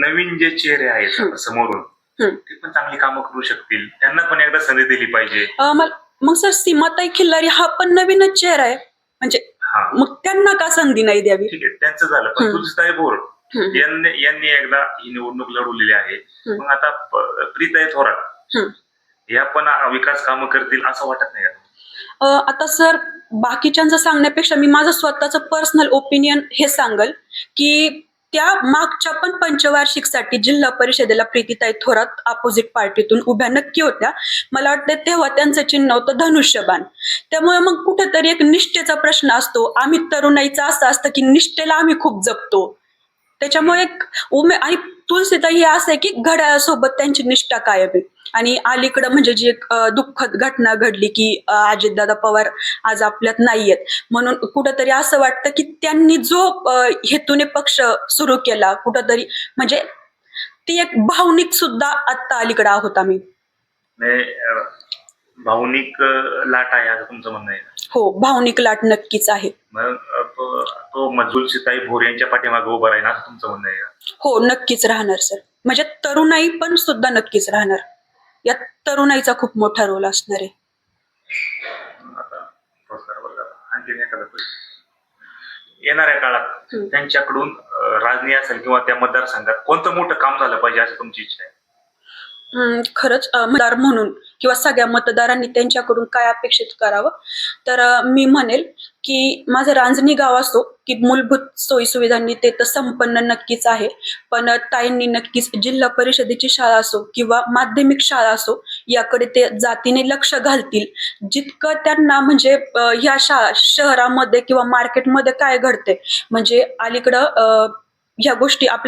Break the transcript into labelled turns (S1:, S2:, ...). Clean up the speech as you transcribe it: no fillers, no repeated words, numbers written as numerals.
S1: नवीन जे चेहरे आहेत आता समोरून ते पण चांगली कामं करू शकतील, त्यांना पण एकदा संधी दिली पाहिजे.
S2: मग सर सीमाताई खिल्लारी हा पण नवीनच चेहरा आहे, म्हणजे मग त्यांना का संधी नाही द्यावी?
S1: ठीक आहे, त्यांचं झालं, पण तुलसीताई बोर यांनी एकदा ही निवडणूक लढवलेली आहे. मग आता प्रीताई थोरात या पण विकास कामं करतील असं वाटत नाही का?
S2: आता सर बाकीच्यांचं सांगण्यापेक्षा मी माझं स्वतःचं पर्सनल ओपिनियन हे सांगल की त्या मागच्या पण पंचवार्षिकसाठी जिल्हा परिषदेला प्रीतीताई थोरात अपोजिट पार्टीतून उभ्या नक्की होत्या. मला वाटतं तेव्हा त्यांचं चिन्ह होतं धनुष्यबाण. त्यामुळे मग कुठेतरी एक निष्ठेचा प्रश्न असतो. आम्ही तरुणाईचं असं असतं की निष्ठेला आम्ही खूप जपतो, त्याच्यामुळे आणि तुलसीताई हे असं आहे की घड्याळासोबत त्यांची निष्ठा कायम आहे. आणि अलीकडं म्हणजे जी एक दुःखद घटना घडली की अजितदादा पवार आज आपल्यात नाहीयेत, म्हणून कुठंतरी असं वाटतं की त्यांनी जो हेतूने पक्ष सुरू केला कुठंतरी म्हणजे ती एक भावनिक सुद्धा आता अलीकडे आहोत आम्ही.
S1: भावनिक लाट आहे असं तुमचं म्हणणं आहे?
S2: हो, भावनिक लाट नक्कीच आहे.
S1: मग तो तुलसीताई भोर यांच्या पाठीमागे उभा राहील असं तुमचं म्हणणं आहे का?
S2: हो, नक्कीच राहणार सर. म्हणजे तरुणाई पण सुद्धा नक्कीच राहणार. यात तरुणाईचा खूप मोठा रोल असणार आहे.
S1: आणखी एखादा येणाऱ्या काळात त्यांच्याकडून राजनीय असेल किंवा त्या मतदारसंघात कोणतं मोठं काम झालं पाहिजे असं तुमची इच्छा आहे?
S2: खरंच मतदार म्हणून किंवा सगळ्या मतदारांनी त्यांच्याकडून काय अपेक्षित करावं, तर मी म्हणेल की माझं रांजणी गाव असो की मूलभूत सोयीसुविधांनी ते तर संपन्न नक्कीच आहे, पण ताईंनी नक्कीच जिल्हा परिषदेची शाळा असो किंवा माध्यमिक शाळा असो याकडे ते जातीने लक्ष घालतील. जितकं त्यांना म्हणजे ह्या शहरामध्ये किंवा मार्केटमध्ये काय घडते म्हणजे अलीकडं ह्या गोष्टी आपल्या